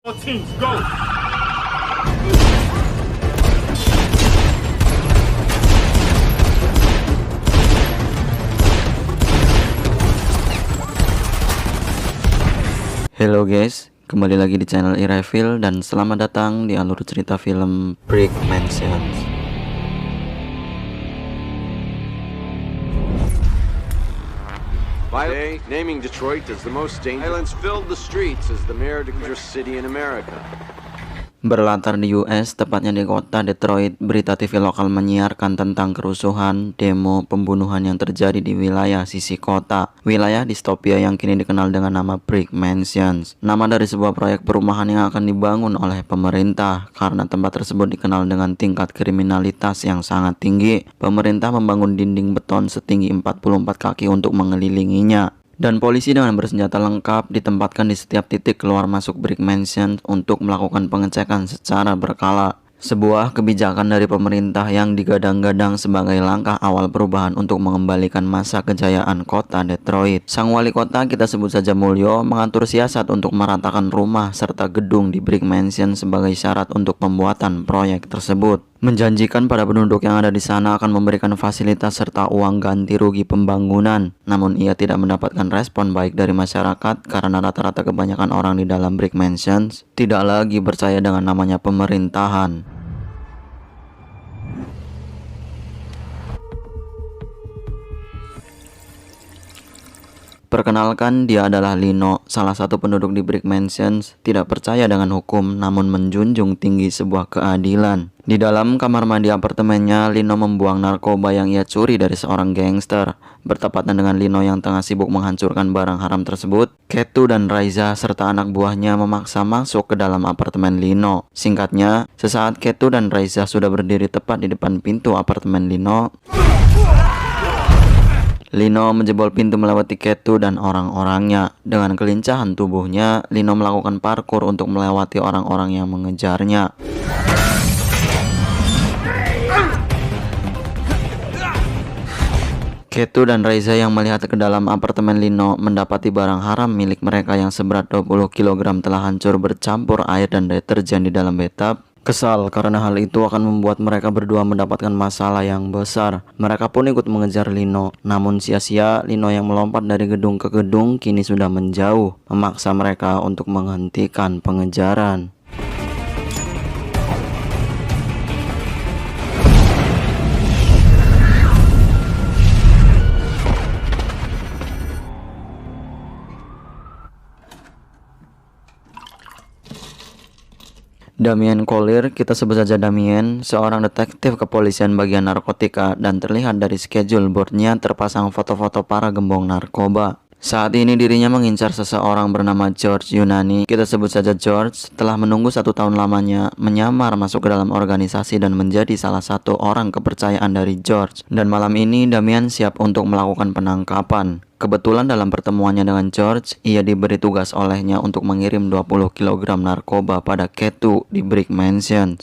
All teams, go! Halo guys, kembali lagi di channel iReveal dan selamat datang di alur cerita film Brick Mansion. Today, naming Detroit as the most dangerous, violence filled the streets as the more dangerous city in America. Berlatar di US, tepatnya di kota Detroit, berita TV lokal menyiarkan tentang kerusuhan, demo, pembunuhan yang terjadi di wilayah sisi kota. Wilayah distopia yang kini dikenal dengan nama Brick Mansions. Nama dari sebuah proyek perumahan yang akan dibangun oleh pemerintah. Karena tempat tersebut dikenal dengan tingkat kriminalitas yang sangat tinggi, pemerintah membangun dinding beton setinggi 44 kaki untuk mengelilinginya. Dan polisi dengan bersenjata lengkap ditempatkan di setiap titik keluar masuk Brick Mansion untuk melakukan pengecekan secara berkala. Sebuah kebijakan dari pemerintah yang digadang-gadang sebagai langkah awal perubahan untuk mengembalikan masa kejayaan kota Detroit. Sang wali kota, kita sebut saja Mulyo, mengatur siasat untuk meratakan rumah serta gedung di Brick Mansion sebagai syarat untuk pembuatan proyek tersebut. Menjanjikan pada penduduk yang ada di sana akan memberikan fasilitas serta uang ganti rugi pembangunan. Namun ia tidak mendapatkan respon baik dari masyarakat karena rata-rata kebanyakan orang di dalam Brick Mansions tidak lagi percaya dengan namanya pemerintahan. Perkenalkan, dia adalah Lino, salah satu penduduk di Brick Mansions, tidak percaya dengan hukum namun menjunjung tinggi sebuah keadilan. Di dalam kamar mandi apartemennya, Lino membuang narkoba yang ia curi dari seorang gangster. Bertepatan dengan Lino yang tengah sibuk menghancurkan barang haram tersebut, Ketu dan Raiza serta anak buahnya memaksa masuk ke dalam apartemen Lino. Singkatnya, sesaat Ketu dan Raiza sudah berdiri tepat di depan pintu apartemen Lino, Lino menjebol pintu melewati Ketu dan orang-orangnya. Dengan kelincahan tubuhnya, Lino melakukan parkur untuk melewati orang-orang yang mengejarnya. Ketu dan Raiza yang melihat ke dalam apartemen Lino mendapati barang haram milik mereka yang seberat 20 kg telah hancur bercampur air dan deterjen di dalam bathtub. Kesal karena hal itu akan membuat mereka berdua mendapatkan masalah yang besar. Mereka pun ikut mengejar Lino. Namun sia-sia, Lino yang melompat dari gedung ke gedung kini sudah menjauh, memaksa mereka untuk menghentikan pengejaran. Damien Collier, kita sebut saja Damien, seorang detektif kepolisian bagian narkotika, dan terlihat dari schedule boardnya terpasang foto-foto para gembong narkoba. Saat ini dirinya mengincar seseorang bernama George Yunani. Kita sebut saja George, telah menunggu 1 tahun lamanya, menyamar masuk ke dalam organisasi dan menjadi salah satu orang kepercayaan dari George. Dan malam ini Damian siap untuk melakukan penangkapan. Kebetulan dalam pertemuannya dengan George, ia diberi tugas olehnya untuk mengirim 20 kg narkoba pada Ketu di Brick Mansion.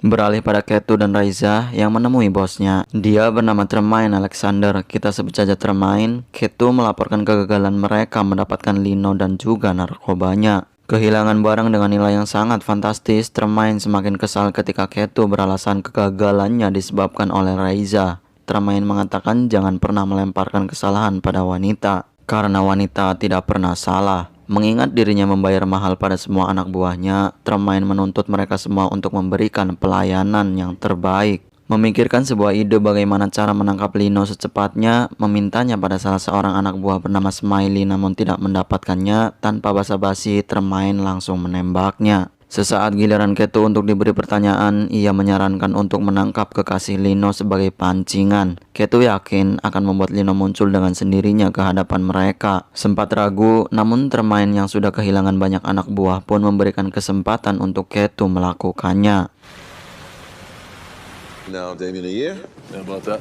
Beralih pada Ketu dan Raiza yang menemui bosnya. Dia bernama Tremaine Alexander, kita sebut saja Tremaine. Ketu melaporkan kegagalan mereka mendapatkan Lino dan juga narkobanya. Kehilangan barang dengan nilai yang sangat fantastis, Tremaine semakin kesal ketika Ketu beralasan kegagalannya disebabkan oleh Raiza. Tremaine mengatakan jangan pernah melemparkan kesalahan pada wanita, karena wanita tidak pernah salah. Mengingat dirinya membayar mahal pada semua anak buahnya, Tremaine menuntut mereka semua untuk memberikan pelayanan yang terbaik. Memikirkan sebuah ide bagaimana cara menangkap Lino secepatnya, memintanya pada salah seorang anak buah bernama Smiley namun tidak mendapatkannya. Tanpa basa-basi, Tremaine langsung menembaknya. Sesaat giliran Ketu untuk diberi pertanyaan, ia menyarankan untuk menangkap kekasih Lino sebagai pancingan. Ketu yakin akan membuat Lino muncul dengan sendirinya ke hadapan mereka. Sempat ragu, namun Tremaine yang sudah kehilangan banyak anak buah pun memberikan kesempatan untuk Ketu melakukannya. Now, Damien, a year? How about that?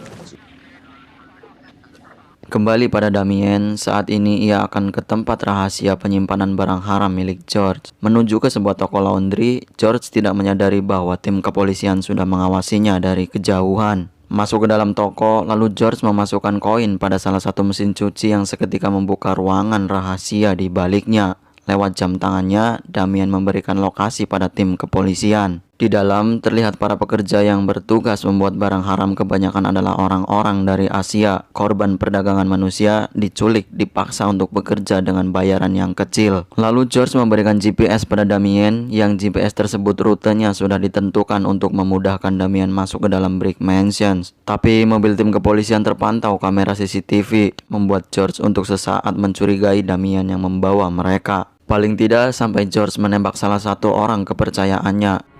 Kembali pada Damien, saat ini ia akan ke tempat rahasia penyimpanan barang haram milik George. Menuju ke sebuah toko laundry, George tidak menyadari bahwa tim kepolisian sudah mengawasinya dari kejauhan. Masuk ke dalam toko, lalu George memasukkan koin pada salah satu mesin cuci yang seketika membuka ruangan rahasia di baliknya. Lewat jam tangannya, Damien memberikan lokasi pada tim kepolisian. Di dalam terlihat para pekerja yang bertugas membuat barang haram, kebanyakan adalah orang-orang dari Asia. Korban perdagangan manusia diculik, dipaksa untuk bekerja dengan bayaran yang kecil. Lalu George memberikan GPS pada Damien, yang GPS tersebut rutenya sudah ditentukan untuk memudahkan Damien masuk ke dalam Brick Mansions. Tapi mobil tim kepolisian terpantau kamera CCTV, membuat George untuk sesaat mencurigai Damien yang membawa mereka. Paling tidak sampai George menembak salah satu orang kepercayaannya.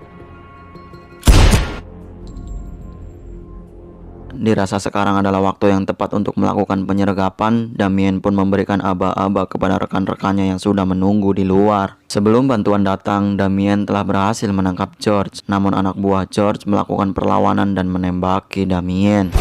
Dirasa sekarang adalah waktu yang tepat untuk melakukan penyergapan. Damien pun memberikan aba-aba kepada rekan-rekannya yang sudah menunggu di luar. Sebelum bantuan datang, Damien telah berhasil menangkap George. Namun anak buah George melakukan perlawanan dan menembaki Damien.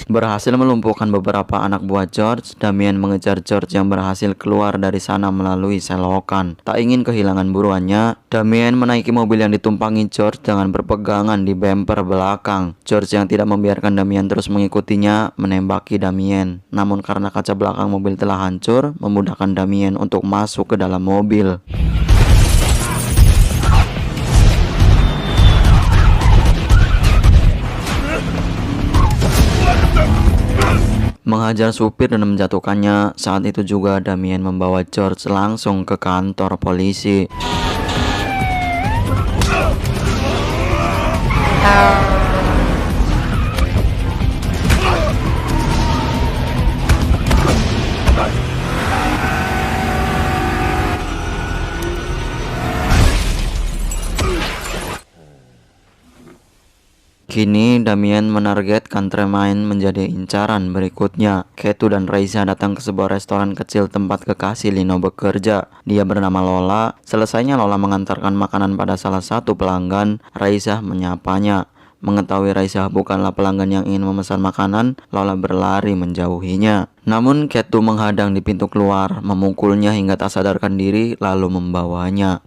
Berhasil melumpuhkan beberapa anak buah George, Damien mengejar George yang berhasil keluar dari sana melalui selokan. Tak ingin kehilangan buruannya, Damien menaiki mobil yang ditumpangi George dengan berpegangan di bumper belakang. George yang tidak membiarkan Damien terus mengikutinya, menembaki Damien. Namun karena kaca belakang mobil telah hancur, memudahkan Damien untuk masuk ke dalam mobil. Menghajar supir dan menjatuhkannya. Saat itu juga Damien membawa George langsung ke kantor polisi. Kini Damien menargetkan Tremaine menjadi incaran berikutnya. Ketu dan Raisa datang ke sebuah restoran kecil tempat kekasih Lino bekerja. Dia bernama Lola. Selesainya Lola mengantarkan makanan pada salah satu pelanggan, Raisa menyapanya. Mengetahui Raisa bukanlah pelanggan yang ingin memesan makanan, Lola berlari menjauhinya. Namun Ketu menghadang di pintu keluar, memukulnya hingga tak sadarkan diri lalu membawanya.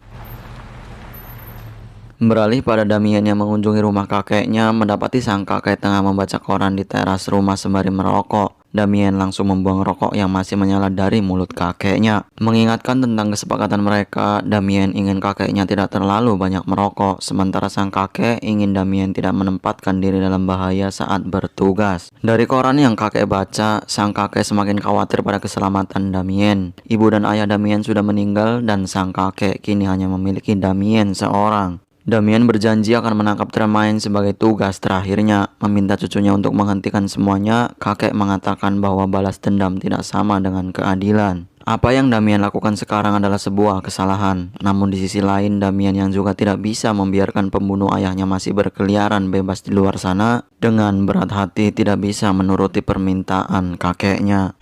Beralih pada Damien yang mengunjungi rumah kakeknya, mendapati sang kakek tengah membaca koran di teras rumah sembari merokok. Damien langsung membuang rokok yang masih menyala dari mulut kakeknya. Mengingatkan tentang kesepakatan mereka, Damien ingin kakeknya tidak terlalu banyak merokok, sementara sang kakek ingin Damien tidak menempatkan diri dalam bahaya saat bertugas. Dari koran yang kakek baca, sang kakek semakin khawatir pada keselamatan Damien. Ibu dan ayah Damien sudah meninggal dan sang kakek kini hanya memiliki Damien seorang. Damien berjanji akan menangkap Tremaine sebagai tugas terakhirnya. Meminta cucunya untuk menghentikan semuanya, kakek mengatakan bahwa balas dendam tidak sama dengan keadilan. Apa yang Damien lakukan sekarang adalah sebuah kesalahan. Namun di sisi lain, Damien yang juga tidak bisa membiarkan pembunuh ayahnya masih berkeliaran bebas di luar sana, dengan berat hati tidak bisa menuruti permintaan kakeknya.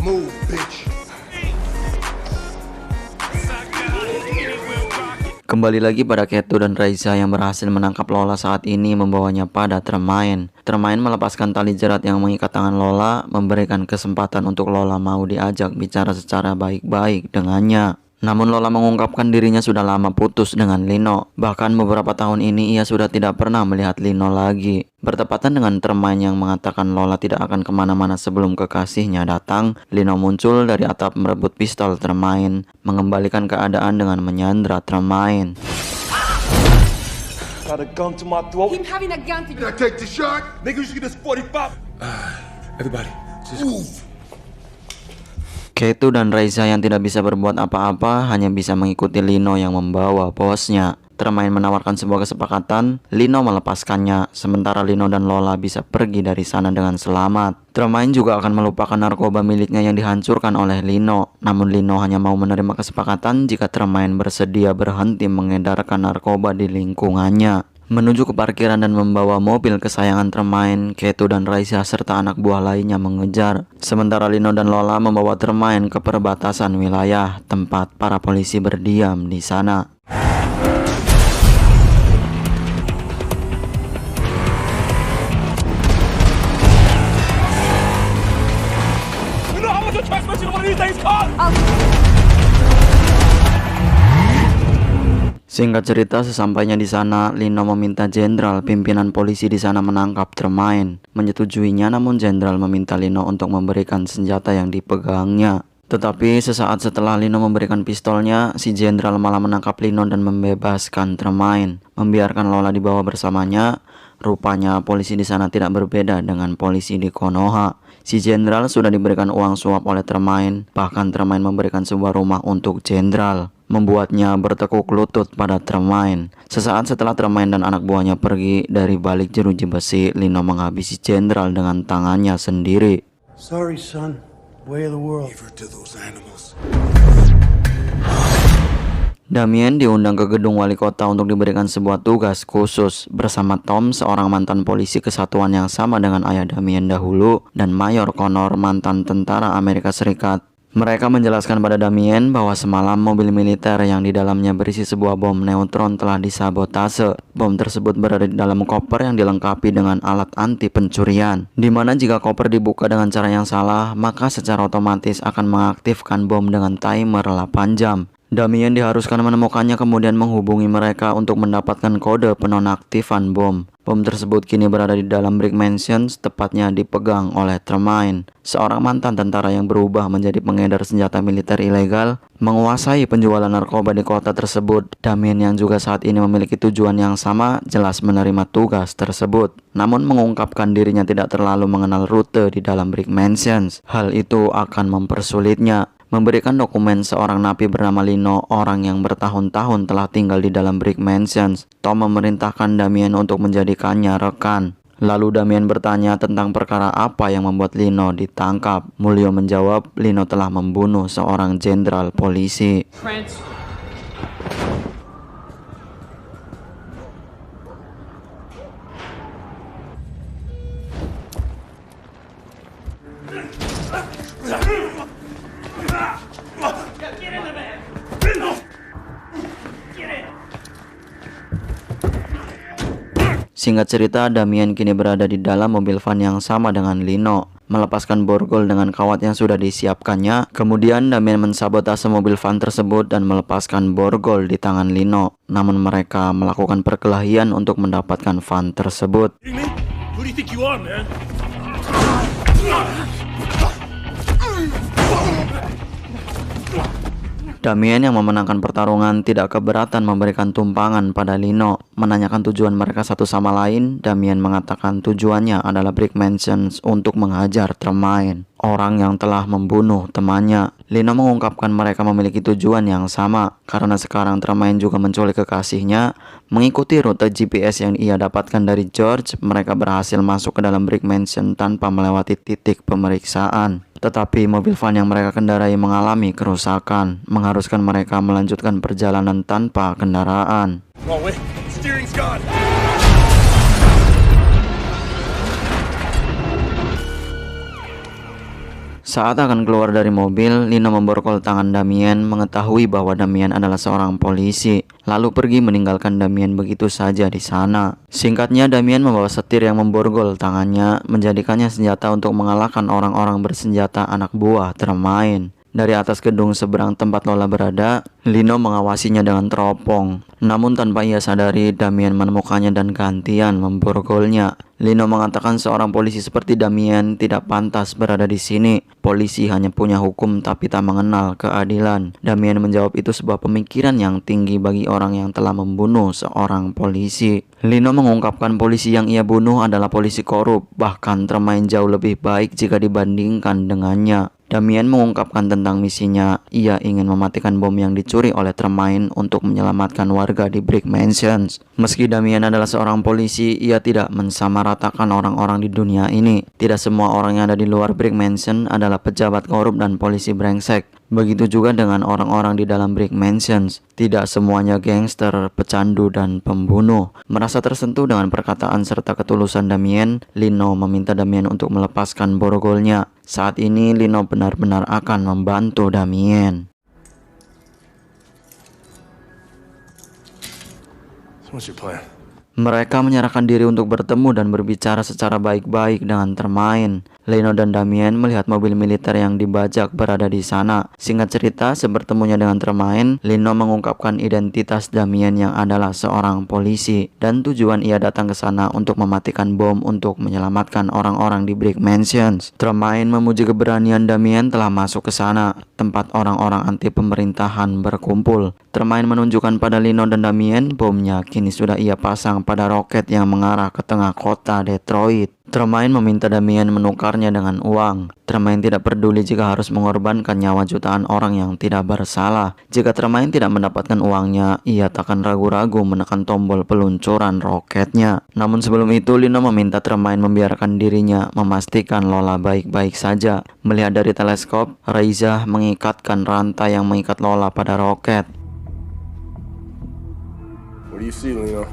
Move, bitch. Kembali lagi pada Ketu dan Raisa yang berhasil menangkap Lola saat ini membawanya pada Tremaine. Tremaine melepaskan tali jerat yang mengikat tangan Lola, memberikan kesempatan untuk Lola mau diajak bicara secara baik-baik dengannya. Namun Lola mengungkapkan dirinya sudah lama putus dengan Lino. Bahkan beberapa tahun ini ia sudah tidak pernah melihat Lino lagi. Bertepatan dengan Tremaine yang mengatakan Lola tidak akan kemana-mana sebelum kekasihnya datang, Lino muncul dari atap merebut pistol Tremaine, mengembalikan keadaan dengan menyandra Tremaine. Got a gun to my throat. Him having a gun to Did I take the shot? Nigga, you should get this 45. Everybody, just move. Ketu dan Raisa yang tidak bisa berbuat apa-apa hanya bisa mengikuti Lino yang membawa bosnya. Tremaine menawarkan sebuah kesepakatan, Lino melepaskannya, sementara Lino dan Lola bisa pergi dari sana dengan selamat. Tremaine juga akan melupakan narkoba miliknya yang dihancurkan oleh Lino. Namun Lino hanya mau menerima kesepakatan jika Tremaine bersedia berhenti mengedarkan narkoba di lingkungannya. Menuju ke parkiran dan membawa mobil kesayangan Tremaine, Ketu dan Raisa serta anak buah lainnya mengejar. Sementara Lino dan Lola membawa Tremaine ke perbatasan wilayah tempat para polisi berdiam di sana. the transmission of one of these things, caught! Singkat cerita, sesampainya di sana, Lino meminta jenderal pimpinan polisi di sana menangkap Tremaine. Menyetujuinya, namun jenderal meminta Lino untuk memberikan senjata yang dipegangnya. Tetapi sesaat setelah Lino memberikan pistolnya, si jenderal malah menangkap Lino dan membebaskan Tremaine, membiarkan Lola dibawa bersamanya. Rupanya polisi di sana tidak berbeda dengan polisi di Konoha. Si jenderal sudah diberikan uang suap oleh Tremaine, bahkan Tremaine memberikan sebuah rumah untuk jenderal, membuatnya bertekuk lutut pada Tremaine. Sesaat setelah Tremaine dan anak buahnya pergi dari balik jeruji besi, Lino menghabisi jenderal dengan tangannya sendiri. Sorry, son. Way of the world. Leave her to those animals. Damien diundang ke gedung wali kota untuk diberikan sebuah tugas khusus bersama Tom, seorang mantan polisi kesatuan yang sama dengan ayah Damien dahulu, dan Mayor Connor, mantan tentara Amerika Serikat. Mereka menjelaskan pada Damien bahwa semalam mobil militer yang di dalamnya berisi sebuah bom neutron telah disabotase. Bom tersebut berada di dalam koper yang dilengkapi dengan alat anti pencurian, di mana jika koper dibuka dengan cara yang salah, maka secara otomatis akan mengaktifkan bom dengan timer 8 jam. Damien diharuskan menemukannya kemudian menghubungi mereka untuk mendapatkan kode penonaktifan bom. Bom tersebut kini berada di dalam Brick Mansions, tepatnya dipegang oleh Tremaine, seorang mantan tentara yang berubah menjadi pengedar senjata militer ilegal, menguasai penjualan narkoba di kota tersebut. Damien yang juga saat ini memiliki tujuan yang sama, jelas menerima tugas tersebut, namun mengungkapkan dirinya tidak terlalu mengenal rute di dalam Brick Mansions. Hal itu akan mempersulitnya. Memberikan dokumen seorang napi bernama Lino, orang yang bertahun-tahun telah tinggal di dalam Brick Mansions. Tom memerintahkan Damien untuk menjadikannya rekan. Lalu Damien bertanya tentang perkara apa yang membuat Lino ditangkap. Mulyo menjawab, Lino telah membunuh seorang jenderal polisi. Singkat cerita, Damien kini berada di dalam mobil van yang sama dengan Lino, melepaskan borgol dengan kawat yang sudah disiapkannya. Kemudian Damien mensabotase mobil van tersebut dan melepaskan borgol di tangan Lino. Namun mereka melakukan perkelahian untuk mendapatkan van tersebut. Who do you think you are, man? Damien yang memenangkan pertarungan tidak keberatan memberikan tumpangan pada Lino. Menanyakan tujuan mereka satu sama lain, Damien mengatakan tujuannya adalah Brick Mansions untuk menghajar Tremaine, orang yang telah membunuh temannya. Lino mengungkapkan mereka memiliki tujuan yang sama, karena sekarang Tremaine juga menculik kekasihnya. Mengikuti rute GPS yang ia dapatkan dari George, mereka berhasil masuk ke dalam Brick Mansion tanpa melewati titik pemeriksaan. Tetapi mobil van yang mereka kendarai mengalami kerusakan, mengharuskan mereka melanjutkan perjalanan tanpa kendaraan. Wrong way. Steering's gone. Saat akan keluar dari mobil, Lino memborgol tangan Damien, mengetahui bahwa Damien adalah seorang polisi, lalu pergi meninggalkan Damien begitu saja di sana. Singkatnya, Damien membawa setir yang memborgol tangannya, menjadikannya senjata untuk mengalahkan orang-orang bersenjata anak buah Tremaine. Dari atas gedung seberang tempat Lola berada, Lino mengawasinya dengan teropong. Namun tanpa ia sadari, Damien menemukannya dan gantian memborgolnya. Lino mengatakan seorang polisi seperti Damien tidak pantas berada di sini. Polisi hanya punya hukum tapi tak mengenal keadilan. Damien menjawab itu sebuah pemikiran yang tinggi bagi orang yang telah membunuh seorang polisi. Lino mengungkapkan polisi yang ia bunuh adalah polisi korup, bahkan Tremaine jauh lebih baik jika dibandingkan dengannya. Damien mengungkapkan tentang misinya. Ia ingin mematikan bom yang dicuri oleh Tremaine untuk menyelamatkan warga di Brick Mansions. Meski Damien adalah seorang polisi, ia tidak mensamaratakan orang-orang di dunia ini. Tidak semua orang yang ada di luar Brick Mansion adalah pejabat korup dan polisi brengsek. Begitu juga dengan orang-orang di dalam Brick Mansions. Tidak semuanya gangster, pecandu, dan pembunuh. Merasa tersentuh dengan perkataan serta ketulusan Damien, Lino meminta Damien untuk melepaskan borgolnya. Saat ini Lino benar-benar akan membantu Damien. So what's your plan? Mereka menyerahkan diri untuk bertemu dan berbicara secara baik-baik dengan Tremaine. Lino dan Damien melihat mobil militer yang dibajak berada di sana. Singkat cerita, sebertemunya dengan Tremaine, Lino mengungkapkan identitas Damien yang adalah seorang polisi dan tujuan ia datang ke sana untuk mematikan bom untuk menyelamatkan orang-orang di Brick Mansions. Tremaine memuji keberanian Damien telah masuk ke sana, tempat orang-orang anti pemerintahan berkumpul. Tremaine menunjukkan pada Lino dan Damien bomnya kini sudah ia pasang pada roket yang mengarah ke tengah kota Detroit. Tremaine meminta Damien menukarnya dengan uang. Tremaine tidak peduli jika harus mengorbankan nyawa jutaan orang yang tidak bersalah. Jika Tremaine tidak mendapatkan uangnya, ia takkan ragu-ragu menekan tombol peluncuran roketnya. Namun sebelum itu, Lino meminta Tremaine membiarkan dirinya memastikan Lola baik-baik saja. Melihat dari teleskop, Reza mengikatkan rantai yang mengikat Lola pada roket. What do you see, Lino?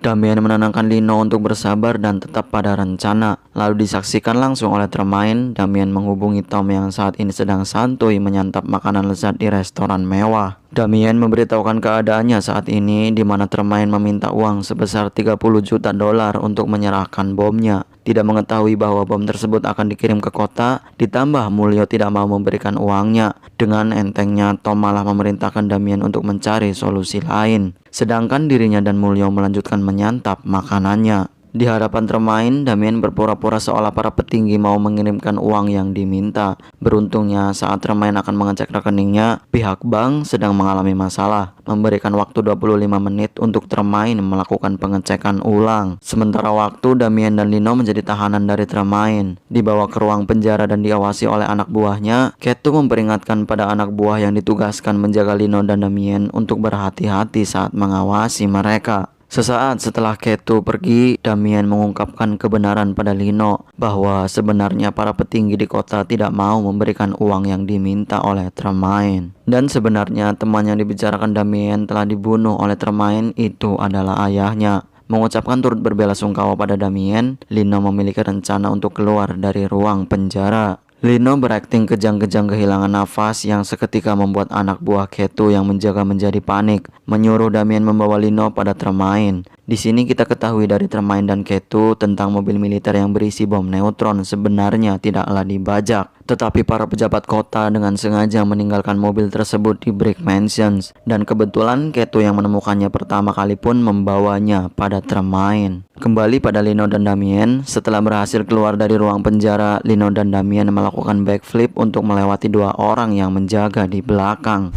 Damien menenangkan Lino untuk bersabar dan tetap pada rencana. Lalu disaksikan langsung oleh Tremaine, Damien menghubungi Tom yang saat ini sedang santuy menyantap makanan lezat di restoran mewah. Damien memberitahukan keadaannya saat ini, di mana Tremaine meminta uang sebesar 30 juta dolar untuk menyerahkan bomnya. Tidak mengetahui bahwa bom tersebut akan dikirim ke kota, ditambah Mulyo tidak mau memberikan uangnya. Dengan entengnya, Tom malah memerintahkan Damien untuk mencari solusi lain. Sedangkan dirinya dan Mulyo melanjutkan menyantap makanannya. Di hadapan Tremaine, Damien berpura-pura seolah para petinggi mau mengirimkan uang yang diminta. Beruntungnya saat Tremaine akan mengecek rekeningnya, pihak bank sedang mengalami masalah, memberikan waktu 25 menit untuk Tremaine melakukan pengecekan ulang. Sementara waktu, Damien dan Lino menjadi tahanan dari Tremaine. Dibawa ke ruang penjara dan diawasi oleh anak buahnya, Ketu memperingatkan pada anak buah yang ditugaskan menjaga Lino dan Damien untuk berhati-hati saat mengawasi mereka. Sesaat setelah Ketu pergi, Damien mengungkapkan kebenaran pada Lino bahwa sebenarnya para petinggi di kota tidak mau memberikan uang yang diminta oleh Tremaine. Dan sebenarnya teman yang dibicarakan Damien telah dibunuh oleh Tremaine itu adalah ayahnya. Mengucapkan turut berbelasungkawa pada Damien, Lino memiliki rencana untuk keluar dari ruang penjara. Lino berakting kejang-kejang kehilangan nafas yang seketika membuat anak buah Ketu yang menjaga menjadi panik, menyuruh Damien membawa Lino pada Tremaine. Di sini kita ketahui dari Tremaine dan Ketu tentang mobil militer yang berisi bom neutron sebenarnya tidaklah dibajak, tetapi para pejabat kota dengan sengaja meninggalkan mobil tersebut di Brick Mansions. Dan kebetulan Ketu yang menemukannya pertama kali pun membawanya pada Tremaine. Kembali pada Lino dan Damien, setelah berhasil keluar dari ruang penjara, Lino dan Damien melakukan backflip untuk melewati dua orang yang menjaga di belakang.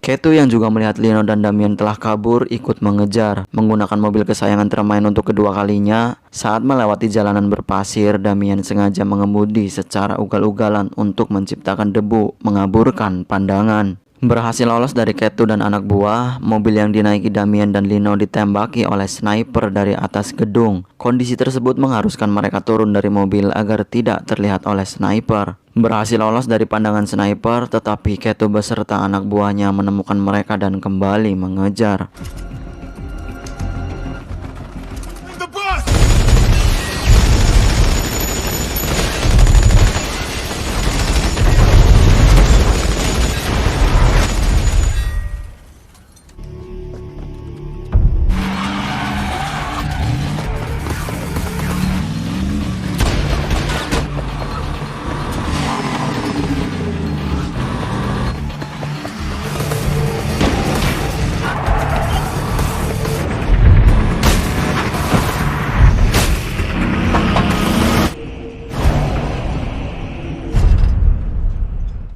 Ketu yang juga melihat Lino dan Damien telah kabur ikut mengejar. Menggunakan mobil kesayangan Tremaine untuk kedua kalinya, saat melewati jalanan berpasir, Damien sengaja mengemudi secara ugal-ugalan untuk menciptakan debu, mengaburkan pandangan. Berhasil lolos dari Ketu dan anak buah, mobil yang dinaiki Damien dan Lino ditembaki oleh sniper dari atas gedung. Kondisi tersebut mengharuskan mereka turun dari mobil agar tidak terlihat oleh sniper. Berhasil lolos dari pandangan sniper, tetapi Ketu beserta anak buahnya menemukan mereka dan kembali mengejar.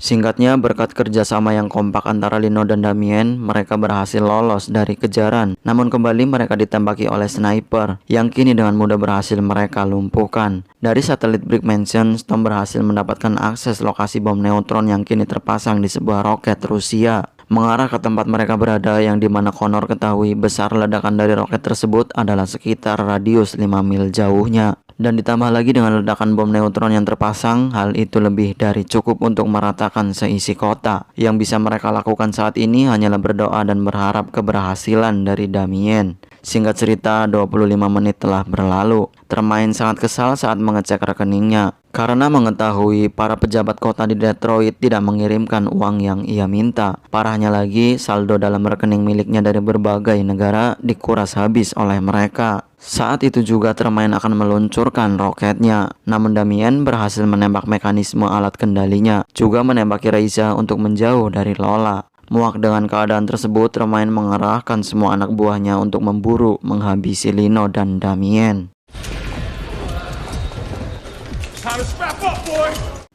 Singkatnya, berkat kerjasama yang kompak antara Lino dan Damien, mereka berhasil lolos dari kejaran. Namun kembali mereka ditembaki oleh sniper, yang kini dengan mudah berhasil mereka lumpuhkan. Dari satelit Brick Mansions, Tom berhasil mendapatkan akses lokasi bom neutron yang kini terpasang di sebuah roket Rusia, mengarah ke tempat mereka berada, yang dimana Connor ketahui besar ledakan dari roket tersebut adalah sekitar radius 5 mil jauhnya. Dan ditambah lagi dengan ledakan bom neutron yang terpasang, hal itu lebih dari cukup untuk meratakan seisi kota. Yang bisa mereka lakukan saat ini hanyalah berdoa dan berharap keberhasilan dari Damien. Singkat cerita, 25 menit telah berlalu. Tremaine sangat kesal saat mengecek rekeningnya karena mengetahui para pejabat kota di Detroit tidak mengirimkan uang yang ia minta. Parahnya lagi, saldo dalam rekening miliknya dari berbagai negara dikuras habis oleh mereka. Saat itu juga Tremaine akan meluncurkan roketnya. Namun Damien berhasil menembak mekanisme alat kendalinya, juga menembaki Reiza untuk menjauh dari Lola. Muak dengan keadaan tersebut, Tremaine mengerahkan semua anak buahnya untuk memburu menghabisi Lino dan Damien.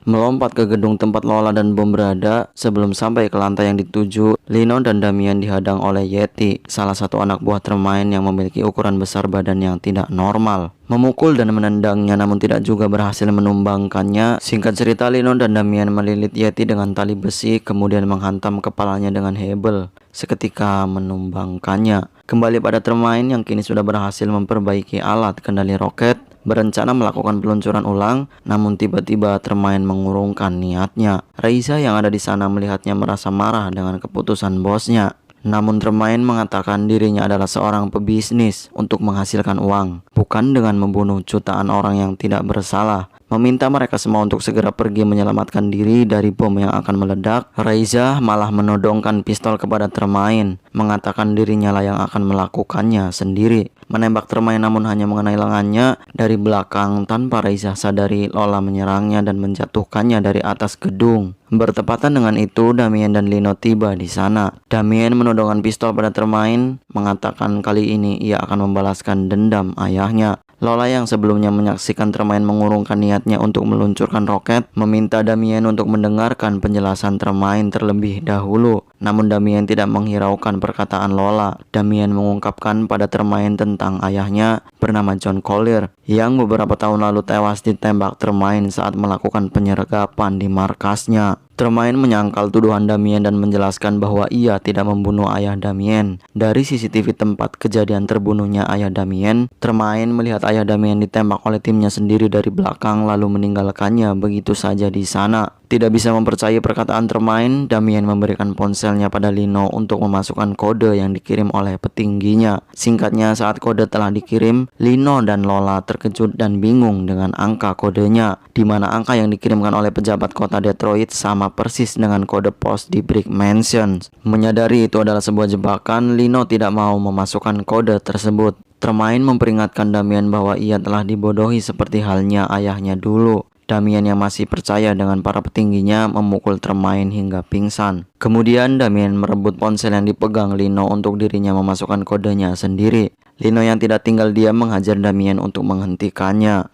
Melompat ke gedung tempat Lola dan bom berada. Sebelum sampai ke lantai yang dituju, Lino dan Damien dihadang oleh Yeti, salah satu anak buah Tremaine yang memiliki ukuran besar badan yang tidak normal. Memukul dan menendangnya namun tidak juga berhasil menumbangkannya. Singkat cerita, Lino dan Damien melilit Yeti dengan tali besi, kemudian menghantam kepalanya dengan hebel, seketika menumbangkannya. Kembali pada Tremaine yang kini sudah berhasil memperbaiki alat kendali roket, berencana melakukan peluncuran ulang, namun tiba-tiba Tremaine mengurungkan niatnya. Reiza yang ada di sana melihatnya merasa marah dengan keputusan bosnya. Namun Tremaine mengatakan dirinya adalah seorang pebisnis untuk menghasilkan uang, bukan dengan membunuh jutaan orang yang tidak bersalah. Meminta mereka semua untuk segera pergi menyelamatkan diri dari bom yang akan meledak. Reiza malah menodongkan pistol kepada Tremaine, mengatakan dirinya lah yang akan melakukannya sendiri. Menembak Tremaine namun hanya mengenai lengannya dari belakang. Tanpa Reiza sadari, Lola menyerangnya dan menjatuhkannya dari atas gedung. Bertepatan dengan itu, Damien dan Lino tiba di sana. Damien menodongkan pistol pada Tremaine, mengatakan kali ini ia akan membalaskan dendam ayahnya. Lola yang sebelumnya menyaksikan Tremaine mengurungkan niatnya untuk meluncurkan roket, meminta Damien untuk mendengarkan penjelasan Tremaine terlebih dahulu. Namun Damien tidak menghiraukan perkataan Lola. Damien mengungkapkan pada Tremaine tentang ayahnya bernama John Collier, yang beberapa tahun lalu tewas ditembak Tremaine saat melakukan penyergapan di markasnya. Tremaine menyangkal tuduhan Damien dan menjelaskan bahwa ia tidak membunuh ayah Damien. Dari CCTV tempat kejadian terbunuhnya ayah Damien, Tremaine melihat ayah Damien ditembak oleh timnya sendiri dari belakang lalu meninggalkannya begitu saja di sana. Tidak bisa mempercayai perkataan Tremaine, Damien memberikan ponselnya pada Lino untuk memasukkan kode yang dikirim oleh petingginya. Singkatnya, saat kode telah dikirim, Lino dan Lola terkejut dan bingung dengan angka kodenya, di mana angka yang dikirimkan oleh pejabat kota Detroit sama persis dengan kode pos di Brick Mansion. Menyadari itu adalah sebuah jebakan, Lino tidak mau memasukkan kode tersebut. Tremaine memperingatkan Damien bahwa ia telah dibodohi seperti halnya ayahnya dulu. Damien yang masih percaya dengan para petingginya memukul Tremaine hingga pingsan. Kemudian Damien merebut ponsel yang dipegang Lino untuk dirinya memasukkan kodenya sendiri. Lino yang tidak tinggal diam menghajar Damien untuk menghentikannya.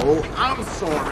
Oh, I'm sorry.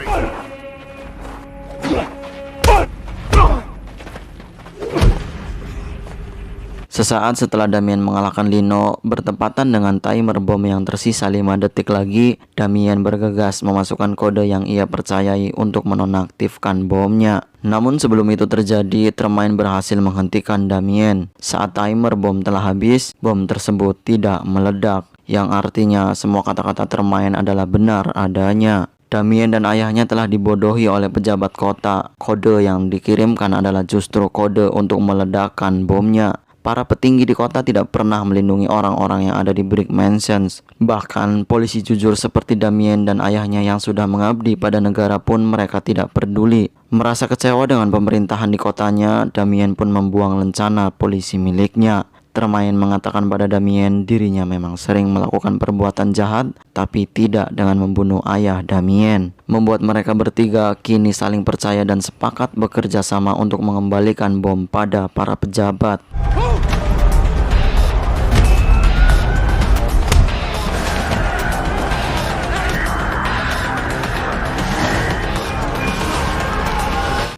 Sesaat setelah Damien mengalahkan Lino, bertepatan dengan timer bom yang tersisa 5 detik lagi, Damien bergegas memasukkan kode yang ia percayai untuk menonaktifkan bomnya. Namun sebelum itu terjadi, Tremaine berhasil menghentikan Damien. Saat timer bom telah habis, bom tersebut tidak meledak, yang artinya semua kata-kata Tremaine adalah benar adanya. Damien dan ayahnya telah dibodohi oleh pejabat kota. Kode yang dikirimkan adalah justru kode untuk meledakkan bomnya. Para petinggi di kota tidak pernah melindungi orang-orang yang ada di Brick Mansions. Bahkan polisi jujur seperti Damien dan ayahnya yang sudah mengabdi pada negara pun mereka tidak peduli. Merasa kecewa dengan pemerintahan di kotanya, Damien pun membuang lencana polisi miliknya. Tremaine mengatakan pada Damien dirinya memang sering melakukan perbuatan jahat, tapi tidak dengan membunuh ayah Damien. Membuat mereka bertiga kini saling percaya dan sepakat bekerja sama untuk mengembalikan bom pada para pejabat.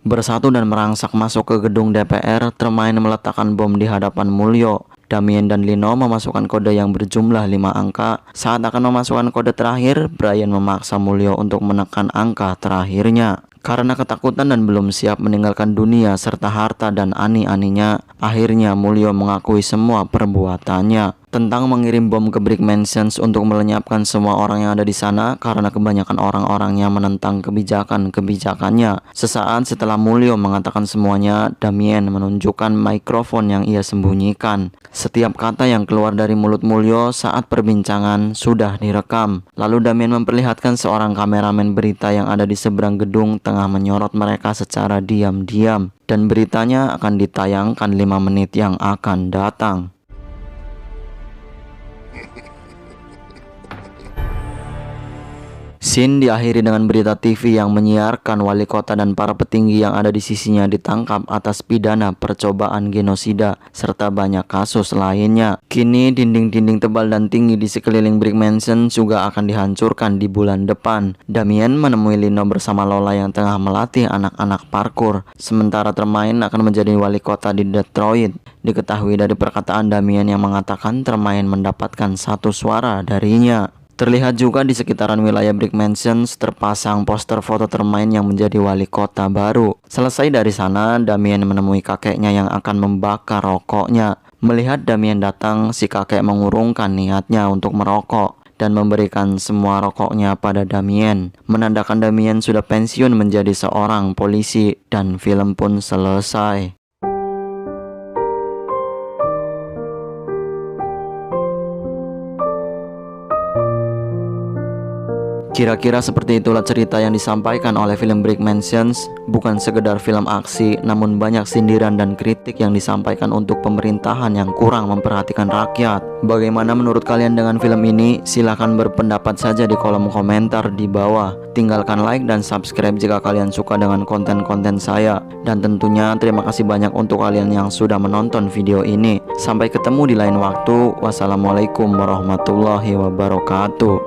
Bersatu dan merangsak masuk ke gedung DPR, Tremaine meletakkan bom di hadapan Mulyo. Damien dan Lino memasukkan kode yang berjumlah 5 angka. Saat akan memasukkan kode terakhir, Brian memaksa Mulyo untuk menekan angka terakhirnya. Karena ketakutan dan belum siap meninggalkan dunia serta harta dan ani-aninya, akhirnya Mulyo mengakui semua perbuatannya. tentang mengirim bom ke Brick Mansions untuk melenyapkan semua orang yang ada di sana karena kebanyakan orang-orangnya menentang kebijakannya. Sesaat setelah Mulyo mengatakan semuanya, Damien menunjukkan mikrofon yang ia sembunyikan. Setiap kata yang keluar dari mulut Mulyo saat perbincangan sudah direkam. Lalu Damien memperlihatkan seorang kameramen berita yang ada di seberang gedung tengah menyorot mereka secara diam-diam. Dan beritanya akan ditayangkan 5 menit yang akan datang. Scene diakhiri dengan berita TV yang menyiarkan wali kota dan para petinggi yang ada di sisinya ditangkap atas pidana percobaan genosida serta banyak kasus lainnya. Kini dinding-dinding tebal dan tinggi di sekeliling Brick Mansion juga akan dihancurkan di bulan depan. Damien menemui Lino bersama Lola yang tengah melatih anak-anak parkur, sementara Tremaine akan menjadi wali kota di Detroit. Diketahui dari perkataan Damien yang mengatakan Tremaine mendapatkan 1 suara darinya. Terlihat juga di sekitaran wilayah Brick Mansions terpasang poster foto Tremaine yang menjadi wali kota baru. Selesai dari sana, Damien menemui kakeknya yang akan membakar rokoknya. Melihat Damien datang, si kakek mengurungkan niatnya untuk merokok dan memberikan semua rokoknya pada Damien, menandakan Damien sudah pensiun menjadi seorang polisi, dan film pun selesai. Kira-kira seperti itulah cerita yang disampaikan oleh film Brick Mansions. Bukan sekedar film aksi, namun banyak sindiran dan kritik yang disampaikan untuk pemerintahan yang kurang memperhatikan rakyat. Bagaimana menurut kalian dengan film ini? Silahkan berpendapat saja di kolom komentar di bawah. Tinggalkan like dan subscribe jika kalian suka dengan konten-konten saya. Dan tentunya terima kasih banyak untuk kalian yang sudah menonton video ini. Sampai ketemu di lain waktu. Wassalamualaikum warahmatullahi wabarakatuh.